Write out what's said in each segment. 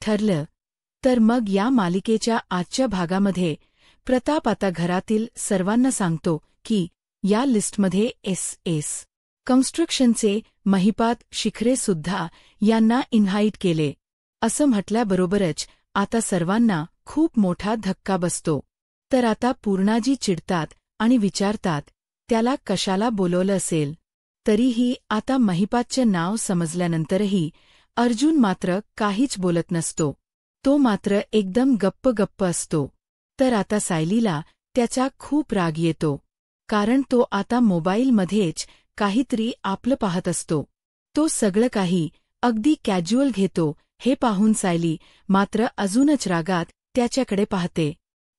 ठरलं. तर मग या मालिकेच्या आजच्या भागामध्ये प्रताप आता घरातील सर्वांना सांगतो की या लिस्टमध्ये एस कन्स्ट्रक्शनचे महिपात शिखरेसुद्धा यांना इन्व्हाईट केले. असं म्हटल्याबरोबरच आता सर्वांना खूप मोठा धक्का बसतो. तर आता पूर्णाजी चिडतात आणि विचारतात त्याला कशाला बोलवलं असेल. तरीही आता महिपातचे नाव समजल्यानंतरही अर्जुन मात्र काहीच बोलत नसतो. तो मात्र एकदम गप्प असतो. तर आता सायलीला त्याचा खूप राग येतो. कारण तो आता मोबाईलमध्येच काहीतरी आपलं पाहत असतो. तो सगळं काही अगदी कॅज्युअल घेतो हे पाहून सायली मात्र अजूनच रागात त्याच्याकडे पाहते.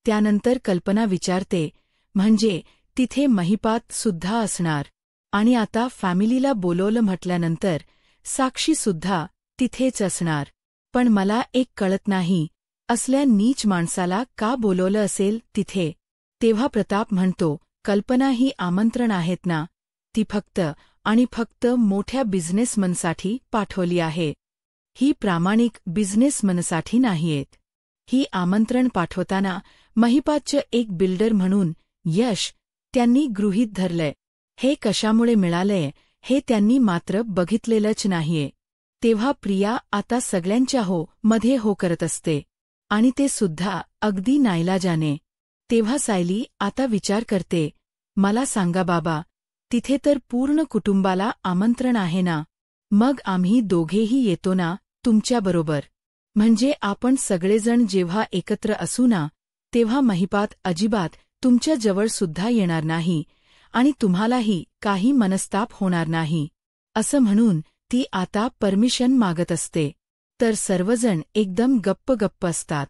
त्यानंतर कल्पना विचारते म्हणजे तिथे महिपात सुद्धा असणार. आणि आता फॅमिलीला बोलवलं म्हटल्यानंतर साक्षीसुद्धा तिथेच असणार. पण मला एक कळत नाही असल्या नीच माणसाला का बोलवलं असेल तिथे. तेव्हा प्रताप म्हणतो कल्पना ही आमंत्रण आहेत ना, ती फक्त आणि फक्त मोठ्या बिझनेसमनसाठी पाठवली आहे. ही प्रामाणिक बिझनेसमनसाठी नाहीयेत. ही आमंत्रण पाठवताना महिपातचं एक बिल्डर म्हणून यश त्यांनी गृहीत धरलंय. हे कशामुळे मिळालंय हे त्यांनी मात्र बघितलेलंच नाहीये. तेव्हा प्रिया आता सगळ्यांच्या मध्ये हो करत असते. आणि ते सुद्धा अगदी नाईलाजाने. तेव्हा सायली आता विचार करते मला सांगा बाबा, तिथे तर पूर्ण कुटुंबाला आमंत्रण आहे ना. मग आम्ही दोघेही येतो ना तुमच्याबरोबर. म्हणजे आपण सगळेजण जेव्हा एकत्र असू ना तेव्हा महिपात अजिबात तुमच्या जवळसुद्धा येणार नाही आणि तुम्हालाही काही मनस्ताप होणार नाही. असं म्हणून ती आता परमिशन मागत असते. तर सर्वजण एकदम गप्प असतात.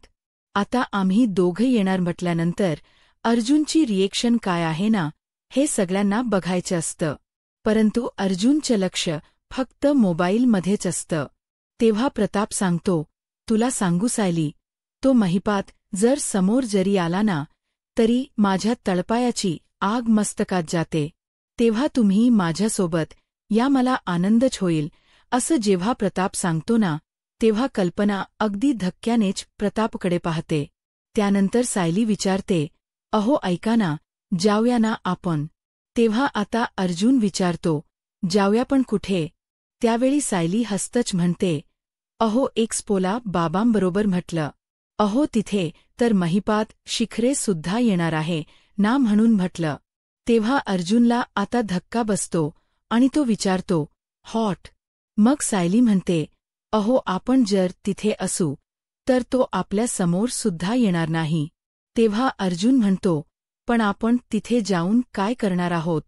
आता आम्ही दोघं येणार म्हटल्यानंतर अर्जुनची रिएक्शन काय आहे ना हे सगळ्यांना बघायचं असतं. परंतु अर्जुनचं लक्ष फक्त मोबाईलमध्येच असतं. तेव्हा प्रताप सांगतो तुला सांगू सायली, तो महिपात जर समोर जरी आला ना तरी माझ्या तळपायाची आग मस्तकात जाते. तेव्हा तुम्ही माझ्यासोबत या मला आनंदच होईल. असं जेव्हा प्रताप सांगतो ना तेव्हा कल्पना अगदी धक्क्यानेच प्रतापकडे पाहते. त्यानंतर सायली विचारते अहो ऐका ना, जाऊया ना आपण. तेव्हा आता अर्जुन विचारतो जाऊया पण कुठे. त्यावेळी सायली हसतच म्हणते अहो एक्स्पोला बाबांबरोबर म्हटलं. अहो तिथे तर महिपात शिखरेसुद्धा येणार आहे ना म्हणून म्हटलं. तेव्हा अर्जुनला आता धक्का बसतो आणि तो विचारतो हॉट. मग सायली म्हणते अहो आपण जर तिथे असू तर तो आपल्या समोर सुद्धा येणार नाही. तेव्हा अर्जुन म्हणतो पण आपण तिथे जाऊन काय करणार आहोत.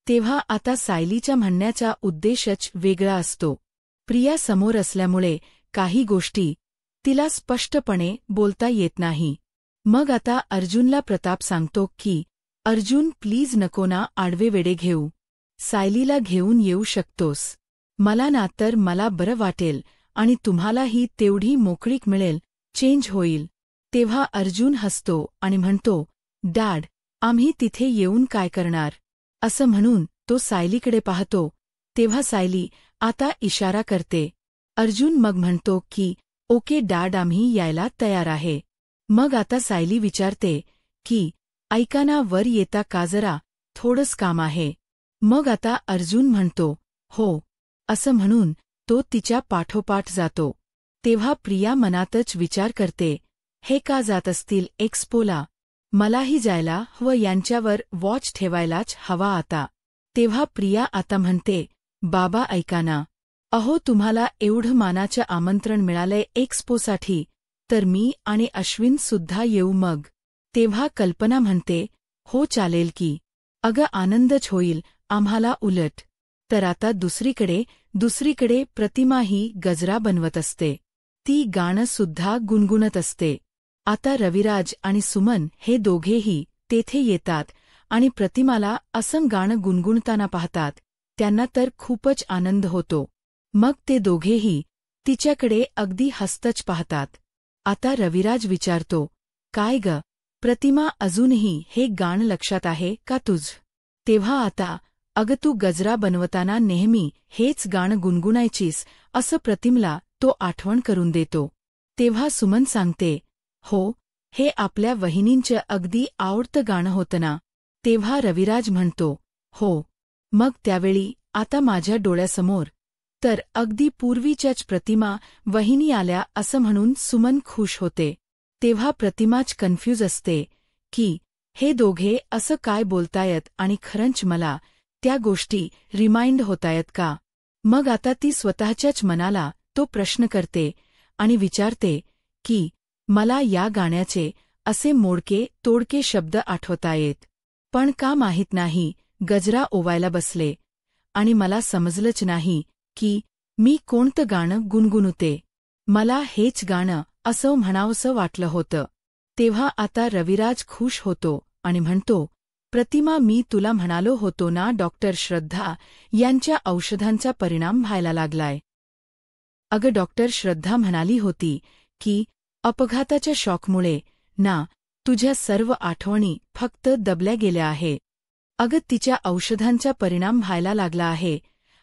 तेव्हा आता सायलीच्या म्हणण्याचा उद्देशच वेगळा असतो. प्रिया समोर असल्यामुळे काही गोष्टी तिला स्पष्टपणे बोलता येत नाही. मग आता अर्जुनला प्रताप सांगतो की अर्जुन प्लीज नको ना आडवे वेडे घेऊ. सायलीला घेऊन येऊ शकतोस. मला ना तर मला बरं वाटेल आणि तुम्हालाही तेवढी मोकळीक मिळेल, चेंज होईल. तेव्हा अर्जुन हसतो आणि म्हणतो डॅड आम्ही तिथे येऊन काय करणार. असं म्हणून तो सायलीकडे पाहतो. तेव्हा सायली आता इशारा करते. अर्जुन मग म्हणतो की ओके डॅड आम्ही यायला तयार आहे. मग आता सायली विचारते की ऐका ना वर येता का जरा, थोडंच काम आहे. मग आता अर्जुन म्हणतो हो. असं म्हणून तो तिच्या पाठोपाठ जातो. तेव्हा प्रिया मनातच विचार करते हे का जात असतील एक्स्पोला. मलाही जायला व यांच्यावर वॉच ठेवायलाच हवा आता. तेव्हा प्रिया आता म्हणते बाबा ऐका ना. अहो तुम्हाला एवढं मानाचं आमंत्रण मिळालंय एक्स्पोसाठी तर मी आणि अश्विन सुद्धा येऊ मग. तेव्हा कल्पना म्हणते हो चालेल की. अगं आनंदच होईल आम्हाला उलट. तर आता दुसरीकडे प्रतिमाही गजरा बनवत असते. ती गाणं सुद्धा गुणगुणत असते. आता रविराज आणि सुमन हे दोघेही तेथे येतात आणि प्रतिमाला असं गाणं गुणगुणताना पाहतात. त्यांना तर खूपच आनंद होतो. मग ते दोघेही तिच्याकडे अगदी हसतच पाहतात. आता रविराज विचारतो काय ग प्रतिमा अजूनही हे गाणं लक्षात आहे का तुझ. तेव्हा आता अगं तू गजरा बनवताना नेहमी हेच गाणं गुणगुणायचीस असं प्रतिमला तो आठवण करून देतो. तेव्हा सुमन सांगते, हो, हे आपल्या वहिनींचं अगदी आवडतं गाणं होतं ना. तेव्हा रविराज म्हणतो, हो. मग त्यावेळी आता माझ्या डोळ्यासमोर तर अगदी पूर्वीच्याच प्रतिमा वहिनी आल्या असं म्हणून सुमन खुश होते. तेव्हा प्रतिमाच कन्फ्यूज असते की हे दोघे असं काय बोलतायत आणि खरंच मला त्या गोष्टी रिमाइंड होतायत का. मग आता ती स्वतःच्याच मनाला तो प्रश्न करते आणि विचारते की मला या गाण्याचे असे मोडके तोडके शब्द आठवतायत, पण का माहीत नाही. गजरा ओवायला बसले आणि मला समजलंच नाही की मी कोणतं गाणं गुणगुणते. मला हेच गाणं असं म्हणावंसं वाटलं होतं. तेव्हा आता रविराज खुश होतो आणि म्हणतो, प्रतिमा, मी तुला म्हणालो होतो ना, डॉक्टर श्रद्धा यांच्या औषधांचा परिणाम व्हायला लागलाय. अगं डॉक्टर श्रद्धा म्हणाली होती की अपघाताच्या शॉकमुळे ना तुझ्या सर्व आठवणी फक्त दबल्या गेल्या आहे. अगं तिच्या औषधांचा परिणाम व्हायला लागला आहे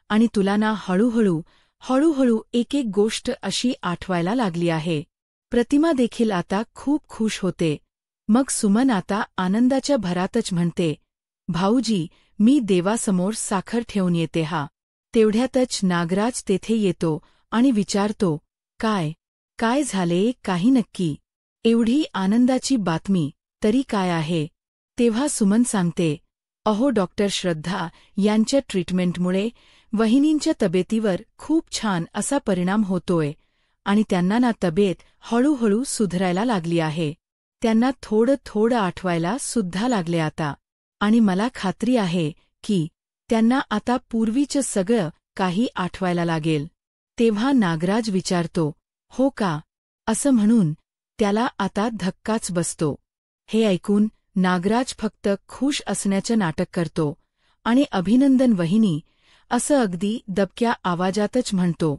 आणि तुला ना हळूहळू एक गोष्ट अशी आठवायला लागली आहे. प्रतिमा देखील आता खूप खुश होते. मग सुमन आता आनंदाच्या भरातच म्हणते, भाऊजी, मी देवासमोर साखर ठेवून येते हा. तेवढ्यातच नागराज तेथे येतो आणि विचारतो, काय झाले, काही नक्की? एवढी आनंदाची बातमी तरी काय आहे? तेव्हा सुमन सांगते, अहो डॉक्टर श्रद्धा यांच्या ट्रीटमेंटमुळे वहिनींच्या तब्येतीवर खूप छान असा परिणाम होतोय आणि त्यांना ना तब्येत हळूहळू सुधारायला लागली आहे. त्यांना थोडं आठवायला सुद्धा लागले आता. आणि मला खात्री आहे की त्यांना आता पूर्वीचं सगळं काही आठवायला लागेल. तेव्हा नागराज विचारतो, हो का? असं म्हणून त्याला आता धक्काच बसतो. हे ऐकून नागराज फक्त खुश असण्याचं नाटक करतो आणि अभिनंदन वहिनी असं अगदी दबक्या आवाजातच म्हणतो.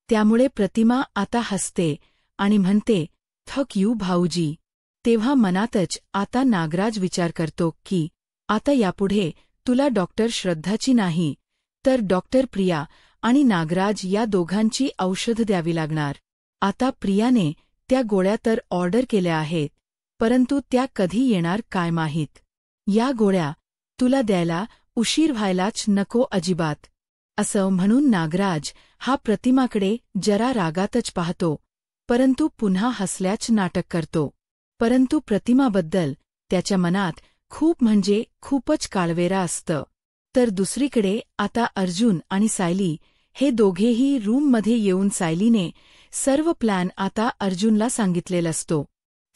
त्यामुळे प्रतिमा आता हसते आणि म्हणते, थँक यू भाऊजी. तेव्हा मनातच आता नागराज विचार करतो की आता यापुढे तुला डॉक्टर श्रद्धाची नाही तर डॉक्टर प्रिया आणि नागराज या दोघांची औषध द्यावी लागणार. आता प्रियाने त्या गोळ्या तर ऑर्डर केल्या आहेत, परंतु त्या कधी येणार काय माहीत. या गोळ्या तुला द्यायला उशीर व्हायलाच नको अजिबात. असं म्हणून नागराज हा प्रतिमाकडे जरा रागातच पाहतो, परंतु पुन्हा हसल्याच नाटक करतो. परंतु प्रतिमाबद्दल त्याच्या मनात खूपच काळवेरा असतं. तर दुसरीकडे आता अर्जुन आणि सायली हे दोघेही रूममध्ये येऊन सायलीने सर्व प्लॅन आता अर्जुनला सांगितलेला असतो.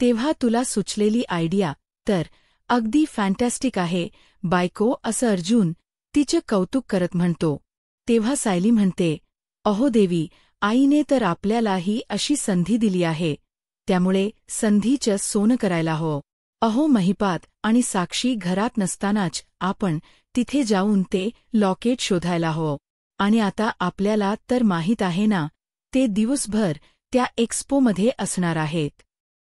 तेव्हा तुला सुचलेली आयडिया तर अगदी फॅन्टॅस्टिक आहे बायको, असं अर्जुन तिचे कौतुक करत म्हणतो. तेव्हा सायली म्हणते, अहो देवी, आईने तर आपल्यालाही अशी संधी दिली आहे, त्यामुळे संधीचं सोनं करायला हवं. अहो महिपात आणि साक्षी घरात नसतानाच आपण तिथे जाऊन ते लॉकेट शोधायला हवं. आणि आता आपल्याला तर माहीत आहे ना, ते दिवसभर त्या एक्स्पोमध्ये असणार आहेत.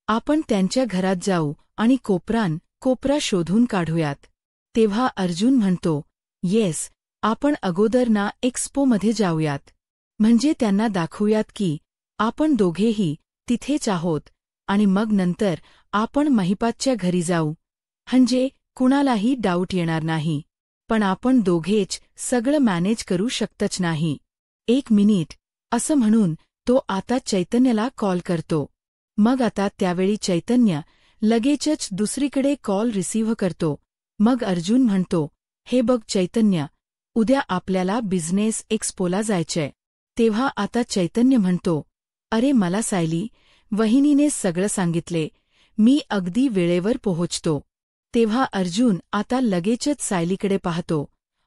आपण त्यांच्या घरात जाऊ आणि कोपरा शोधून काढूयात. तेव्हा अर्जुन म्हणतो, येस, आपण अगोदर ना एक्स्पोमध्ये जाऊयात. म्हणजे त्यांना दाखवूयात की आपण दोघेही तिथेच आहोत आणि मग नंतर आपण महिपातच्या घरी जाऊ. म्हणजे कुणालाही डाऊट येणार नाही. पण आपण दोघेच सगळं मॅनेज करू शकतच नाही. 1 मिनिट, असं म्हणून तो आता चैतन्यला कॉल करतो. मग आता त्यावेळी चैतन्य लगेचच दुसरीकडे कॉल रिसीव्ह करतो. मग अर्जुन म्हणतो, हे बघ चैतन्य, उद्या आपल्याला बिझनेस एक्स्पोला जायचंय. तेव्हा आता चैतन्य म्हणतो, अरे मला सायली वहिनीने सगळं सांगितले, मी अगदी वेळेवर पोहोचतो. तेव्हा अर्जुन आता लगेचच सायलीकडे पाहतो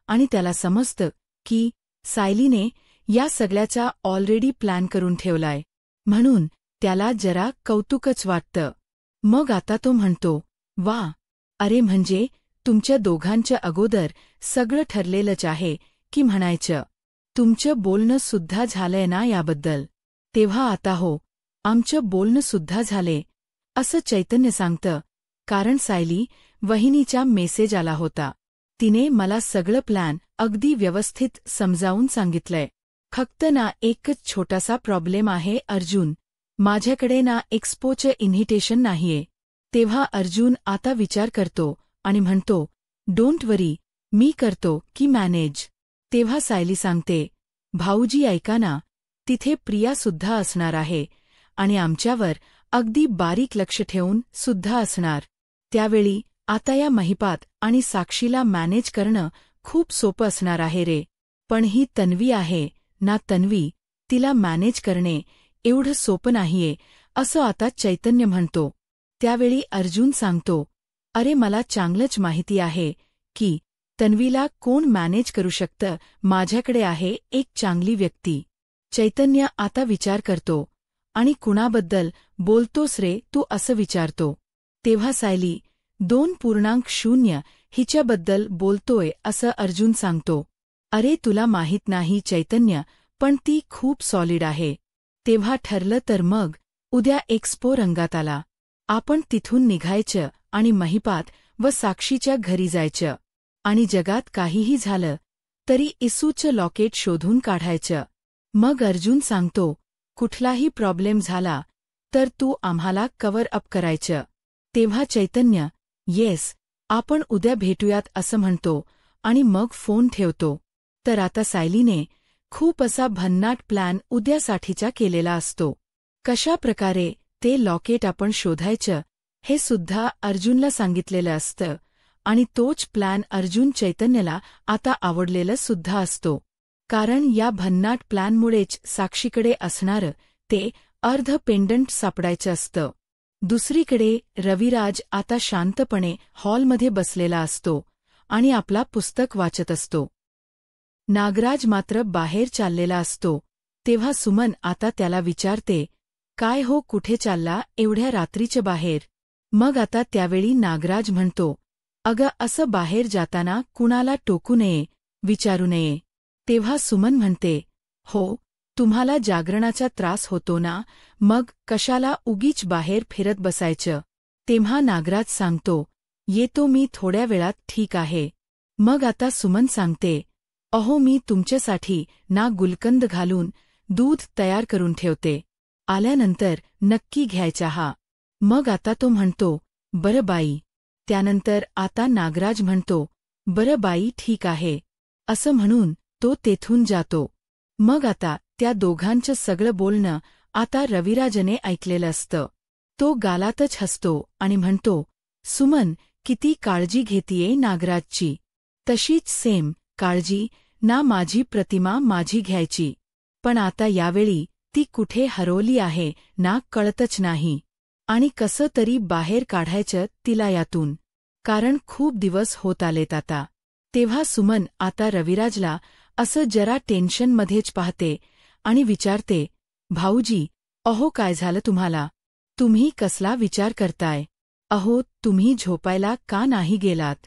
आणि त्याला समजतं की सायलीने या सगळ्याचा ऑलरेडी प्लॅन करून ठेवलाय, म्हणून त्याला जरा कौतुकच वाटतं. मग आता तो म्हणतो, वा, अरे म्हणजे तुमच्या दोघांच्या अगोदर सगळं ठरलेलंच आहे की म्हणायचं. तुमचं बोलणं सुद्धा झालंय ना याबद्दल? तेव्हा आता हो, आमचं बोलणं सुद्धा झाले, असं चैतन्य सांगतं. कारण सायली वहिनीचा मेसेज आला होता. तिने मला सगळं प्लॅन अगदी व्यवस्थित समजावून सांगितलंय. फक्त ना एकच छोटासा प्रॉब्लेम आहे अर्जुन, माझ्याकडे ना एक्स्पोचं इन्व्हिटेशन नाहीये. तेव्हा अर्जुन आता विचार करतो आणि म्हणतो, डोंट वरी, मी करतो की मॅनेज. तेव्हा सायली सांगते, भाऊजी ऐका ना, तिथे प्रियासुद्धा असणार आहे आणि आमच्यावर अगदी बारीक लक्ष ठेवून सुद्धा असणार. त्यावेळी आता या महिपात आणि साक्षीला मॅनेज करणं खूप सोपं असणार आहे रे. पण ही तन्वी आहे ना तन्वी, तिला मॅनेज करणे एवढं सोपं नाहीये, असं आता चैतन्य म्हणतो. त्यावेळी अर्जुन सांगतो, अरे मला चांगलंच माहिती आहे की तन्वीला कोण मॅनेज करू शकतं, माझ्याकडे आहे एक चांगली व्यक्ती. चैतन्य आता विचार करतो आणि कुणाबद्दल बोलतोस रे तू असं विचारतो. तेव्हा सायली 2.0 हिच्याबद्दल बोलतोय असं अर्जुन सांगतो. अरे तुला माहीत नाही चैतन्य, पण ती खूप सॉलिड आहे. तेव्हा ठरलं तर मग उद्या एक्स्पो रंगात आला. आपण तिथून निघायचं आणि महिपात व साक्षीच्या घरी जायचं आणि जगात काहीही झालं तरी इसूचं लॉकेट शोधून काढायचं. मग अर्जुन सांगतो, कुठलाही प्रॉब्लेम झाला तर तू आम्हाला कव्हर अप करायचं. तेव्हा चैतन्य, येस, आपण उद्या भेटूयात असं म्हणतो आणि मग फोन ठेवतो. तर आता सायलीने खूप असा भन्नाट प्लॅन उद्यासाठीचा केलेला असतो. कशा प्रकारे ते लॉकेट आपण शोधायचं हे सुद्धा अर्जुनला सांगितलेलं असतं आणि तोच प्लॅन अर्जुन चैतन्यला आता आवडलेलं सुद्धा असतो. कारण या भन्नाट प्लॅनमुळेच साक्षीकडे असणारं ते अर्ध पेंडंट सापडायचं असतं. दुसरीकडे रविराज आता शांतपणे हॉलमध्ये बसलेला असतो आणि आपला पुस्तक वाचत असतो. नागराज मात्र बाहेर चाललेला असतो. तेव्हा सुमन आता त्याला विचारते, काय हो, कुठे चालला एवढ्या रात्रीच्या बाहेर? मग आता त्यावेळी नागराज म्हणतो, अगं असं बाहेर जाताना कुणाला टोकू नये, विचारू नये. तेव्हा सुमन म्हणते, हो, तुम्हाला जागरणाचा त्रास होतो ना, मग कशाला उगीच बाहेर फिरत बसायचं. तेव्हा नागराज सांगतो, येतो मी थोड्या वेळात, ठीक आहे. मग आता सुमन सांगते, अहो मी तुमच्यासाठी ना गुलकंद घालून दूध तयार करून ठेवते, आल्यानंतर नक्की घ्यायचा हा. मग आता तो म्हणतो, बरं बाई. त्यानंतर आता नागराज म्हणतो, बरं बाई ठीक आहे, असं म्हणून तो तेथून जातो. मग आता त्या दोघांचं सगळं बोलणं आता रविराजने ऐकलेलं असतं. तो गालातच हसतो आणि म्हणतो, सुमन किती काळजी घेतीये नागराजची, तशीच सेम काळजी ना माझी प्रतिमा माझी घ्यायची. पण आता यावेळी ती कुठे हरवली आहे ना कळतच नाही आणि कसं तरी बाहेर काढायचं तिला यातून, कारण खूप दिवस होत आलेत आता. तेव्हा सुमन आता रविराजला असं जरा टेन्शनमध्येच पाहते आणि विचारते, भाऊजी, अहो काय झालं तुम्हाला? तुम्ही कसला विचार करताय? अहो तुम्ही झोपायला का नाही गेलात?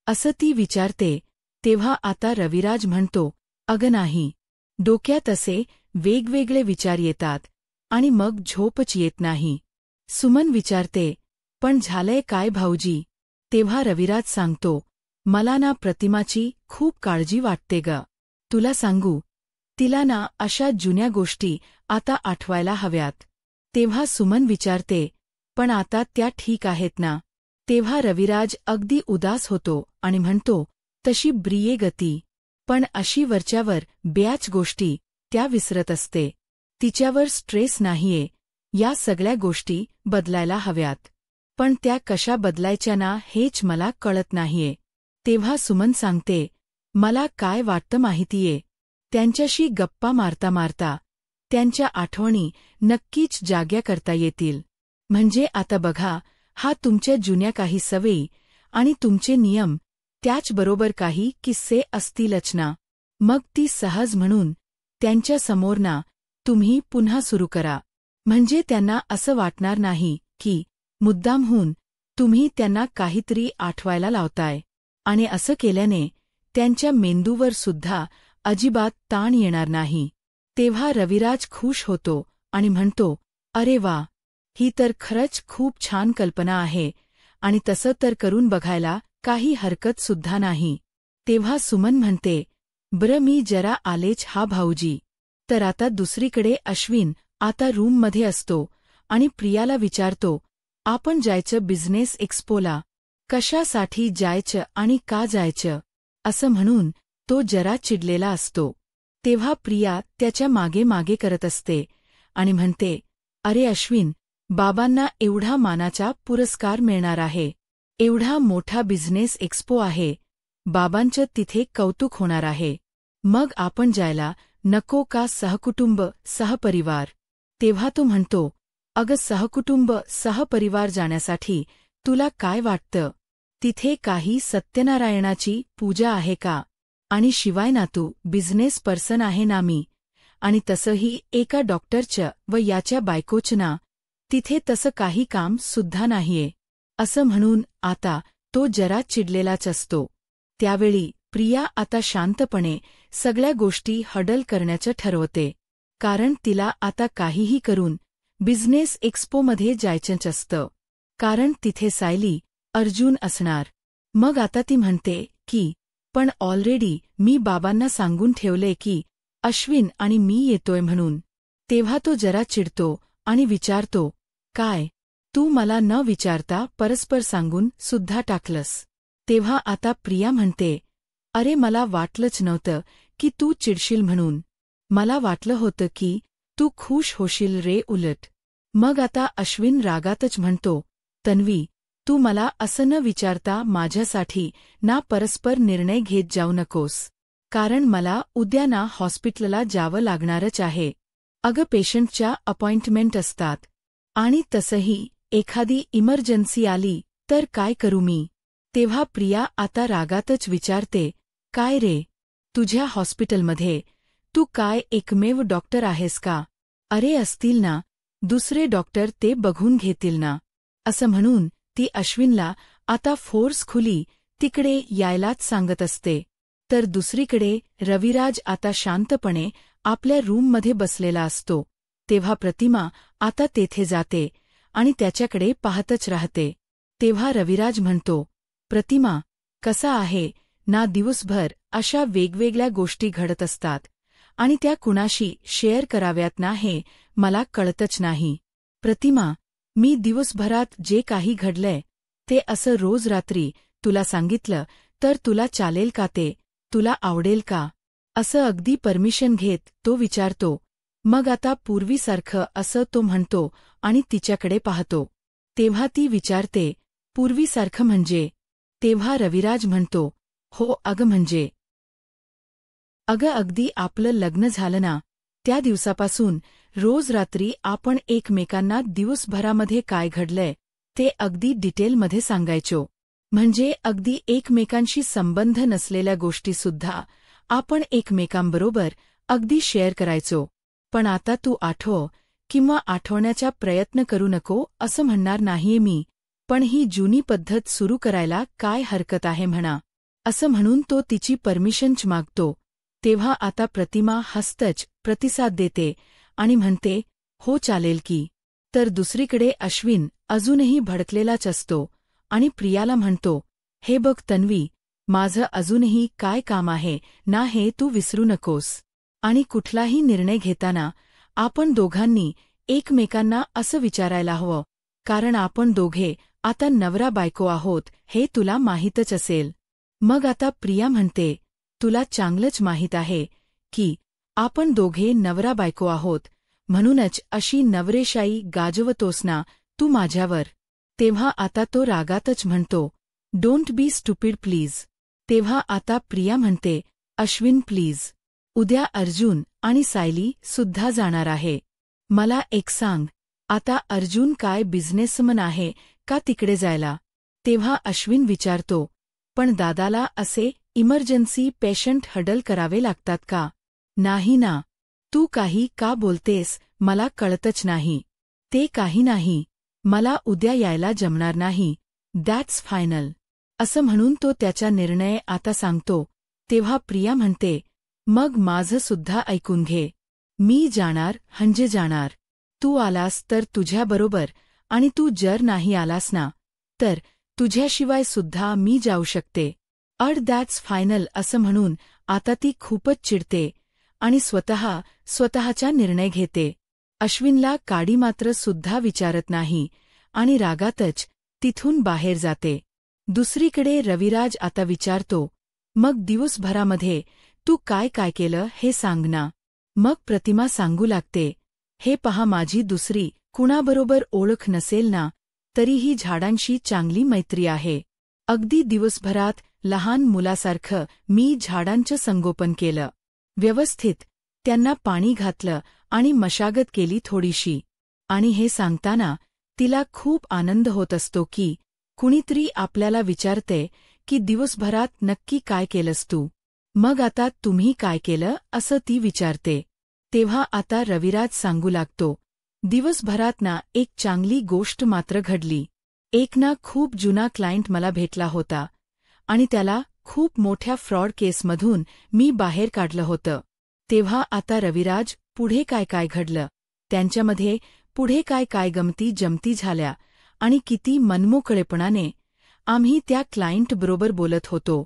असं ती विचारते. तेव्हा आता रविराज म्हणतो, अगं नाही, डोक्यात असे वेगवेगळे विचार येतात आणि मग झोपच येत नाही. सुमन विचारते, पण झालंय काय भाऊजी? तेव्हा रविराज सांगतो, मला ना प्रतिमाची खूप काळजी वाटते ग. तुला सांगू, तिला ना अशा जुन्या गोष्टी आता आठवायला हव्यात. तेव्हा सुमन विचारते, पण आता त्या ठीक आहेत ना? तेव्हा रविराज अगदी उदास होतो आणि म्हणतो, तशी ब्रिये गती, पण अशी वरच्यावर ब्याच गोष्टी त्या विसरत असते. तिच्यावर स्ट्रेस नाहीये, या सगळ्या गोष्टी बदलायला हव्यात. पण त्या कशा बदलायच्या ना हेच मला कळत नाहीये. तेव्हा सुमन सांगते, मला काय वाटतं माहितीये, त्यांच्याशी गप्पा मारता मारता त्यांच्या आठवणी नक्कीच जाग्या करता येतील. म्हणजे आता बघा, हा तुमच्या जुन्या काही सवयी आणि तुमचे नियम, त्याचबरोबर काही किस्से असतीलच ना, मग ती सहज म्हणून त्यांच्या समोर ना तुम्ही पुन्हा सुरू करा. म्हणजे त्यांना असं वाटणार नाही की मुद्दामहून तुम्ही त्यांना काहीतरी आठवायला लावताय. आणि असं केल्याने त्यांच्या मेंदूवर सुद्धा अजिबात ताण येणार नाही. तेव्हा रविराज खुश होतो आणि म्हणतो, अरे वा, ही तर खरंच खूप छान कल्पना आहे आणि तसं तर करून बघायला काही हरकत सुद्धा नाही. तेव्हा सुमन म्हणते, बरं मी जरा आलेच हा भाऊजी. तर आता दुसरीकडे अश्विन आता रूममध्ये असतो आणि प्रियाला विचारतो, आपण जायचं बिझनेस एक्स्पोला. कशासाठी जायचं आणि का जायचं असं म्हणून तो जरा चिडलेला असतो. तेव्हा प्रिया त्याच्या मागे मागे करत असते आणि म्हणते, अरे अश्विन, बाबांना एवढा मानाचा पुरस्कार मिळणार आहे. एवढा मोठा बिझनेस एक्स्पो आहे. बाबांचं तिथे कौतुक होणार आहे. मग आपण जायला नको का सहकुटुंब, सहपरिवार? तेव्हा तो म्हणतो, अगं सहकुटुंब, सहपरिवार जाण्यासाठी तुला काय वाटतं? तिथे काही सत्यनारायणाची पूजा आहे का? आणि शिवाय ना तू बिझनेस पर्सन आहे ना मी. आणि तसंही एका डॉक्टरचं व याच्या बायकोचं ना. तिथे तसं काही काम सुद्धा नाहीये. असं म्हणून आता तो जरा चिडलेलाच असतो. त्यावेळी प्रिया आता शांतपणे सगळ्या गोष्टी हँडल करण्याचं ठरवते. कारण तिला आता काहीही करून बिझनेस एक्स्पोमध्ये जायचंच असतं. कारण तिथे सायली, अर्जुन असणार. मग आता ती म्हणते की पण ऑलरेडी मी बाबांना सांगून ठेवले की अश्विन आणि मी येतोय म्हणून. तेव्हा तो जरा चिडतो आणि विचारतो, काय? तू मला न विचारता परस्पर सांगून सुद्धा टाकलंस? तेव्हा आता प्रिया म्हणते, अरे मला वाटलंच नव्हतं की तू चिडशील म्हणून. मला वाटलं होतं की तू खुश होशील रे उलट. मग आता अश्विन रागातच म्हणतो, तन्वी, तू मला असं न विचारता माझ्यासाठी ना परस्पर निर्णय घेत जाऊ नकोस. कारण मला उद्या ना हॉस्पिटलला जावं लागणारच आहे. अगं पेशंटच्या अपॉइंटमेंट असतात. आणि तसंही एखादी इमर्जन्सी आली तर काय करू मी? तेव्हा प्रिया आता रागातच विचारते, काय रे? तुझ्या हॉस्पिटलमध्ये तू काय एकमेव डॉक्टर आहेस का? अरे असतील ना, दुसरे डॉक्टर ते बघून घेतील ना. असं म्हणून ती अश्विनला आता फोर्सफुली तिकडे यायलाच सांगत असते. तर दुसरीकडे रविराज आता शांतपणे आपल्या रूममध्ये बसलेला असतो. तेव्हा प्रतिमा आता तेथे जाते आणि त्याच्याकडे पाहतच राहते. तेव्हा रविराज म्हणतो, प्रतिमा, कसा आहे ना, दिवसभर अशा वेगवेगळ्या गोष्टी घडत असतात आणि त्या कुणाशी शेअर कराव्यात ना हे मला कळतच नाही. प्रतिमा, मी दिवसभरात जे काही घडलंय ते असं रोज रात्री तुला सांगितलं तर तुला चालेल का? ते तुला आवडेल का? असं अगदी परमिशन घेत तो विचारतो. मग आता पूर्वीसारखं असं तो म्हणतो आणि तिच्याकडे पाहतो. तेव्हा ती विचारते, पूर्वीसारखं म्हणजे? तेव्हा रविराज म्हणतो, हो अगं म्हणजे. अगं अगदी आपलं लग्न झालं ना त्या दिवसापासून रोज रात्री आपण एकमेकांना दिवसभरामध्ये काय घडलंय ते अगदी डिटेलमध्ये सांगायचो. म्हणजे अगदी एकमेकांशी संबंध नसलेल्या गोष्टीसुद्धा आपण एकमेकांबरोबर अगदी शेअर करायचो. पण आता तू आठव किंवा आठवण्याचा प्रयत्न करू नको असं म्हणणार नाहीये मी, पण ही जुनी पद्धत सुरू करायला काय हरकत आहे म्हणा. असं म्हणून तो तिची परमिशनच मागतो. तेव्हा आता प्रतिमा हसतच प्रतिसाद देते आणि म्हणते, हो चालेल की. तर दुसरीकडे अश्विन अजूनही भडकलेलाच असतो आणि प्रियाला म्हणतो, हे बघ तन्वी, माझं अजूनही काय काम आहे ना हे तू विसरू नकोस. आणि कुठलाही निर्णय घेताना आपण दोघांनी एकमेकांना असं विचारायला हवं, कारण आपण दोघे आता नवरा बायको आहोत हे तुला माहीतच असेल. मग आता प्रिया म्हणते, तुला चांगलंच माहीत आहे की आपण दोघे नवरा बायको आहोत, म्हणूनच अशी नवरेशाही गाजवतोस ना तू माझ्यावर. तेव्हा आता तो रागातच म्हणतो, डोंट बी स्टुपिड प्लीज. तेव्हा आता प्रिया म्हणते, अश्विन प्लीज. उद्या अर्जुन आणि सायली सुद्धा जाणार आहे. मला एक सांग, आता अर्जुन काय बिझनेसमन आहे का तिकडे जायला? तेव्हा अश्विन विचारतो, पण दादाला असे इमर्जन्सी पेशंट हँडल करावे लागतात का? नाही ना. तू काही का बोलतेस मला कळतच नाही. ते काही नाही, मला उद्या यायला जमणार नाही. That's final. असं म्हणून तो त्याचा निर्णय आता सांगतो. तेव्हा प्रिया म्हणते, मग माझं सुद्धा ऐकून घे. मी जाणार म्हणजे जाणार. तू आलास तर तुझ्याबरोबर, आणि तू जर नाही आलास ना तर तुझ्याशिवाय सुद्धा मी जाऊ शकते. That's final. असं म्हणून आता ती खूपच चिडते आणि स्वतःचा निर्णय घेते. अश्विनला काडी मात्र सुद्धा विचारत नाही आणि रागातच तिथून बाहेर जाते. दुसरीकडे रविराज आता विचारतो, मग दिवसभरामध्ये तू काय काय केलं हे सांग ना. मग प्रतिमा सांगू लागते, हे पहा माझी दुसरी कुणाबरोबर ओळख नसेल ना तरीही झाडांशी चांगली मैत्री आहे. अगदी दिवसभरात लहान मुलासारखं मी झाडांचं संगोपन केलं. व्यवस्थित त्यांना पाणी घातलं आणि मशागत केली थोडीशी. आणि हे सांगताना तिला खूप आनंद होत असतो की कुणीतरी आपल्याला विचारते की दिवसभरात नक्की काय केलंस तू. मग आता तुम्ही काय केलं असं ती विचारते. तेव्हा आता रविराज सांगू लागतो, दिवसभरात ना एक चांगली गोष्ट मात्र घडली. एक ना खूप जुना क्लायंट मला भेटला होता आणि त्याला खूप मोठ्या फ्रॉड केसमधून मी बाहेर काढलं होतं. तेव्हा आता रविराज पुढे काय काय घडलं, त्यांच्यामध्ये पुढे काय काय गमती जमती झाल्या आणि किती मनमोकळेपणाने आम्ही त्या क्लायंटबरोबर बोलत होतो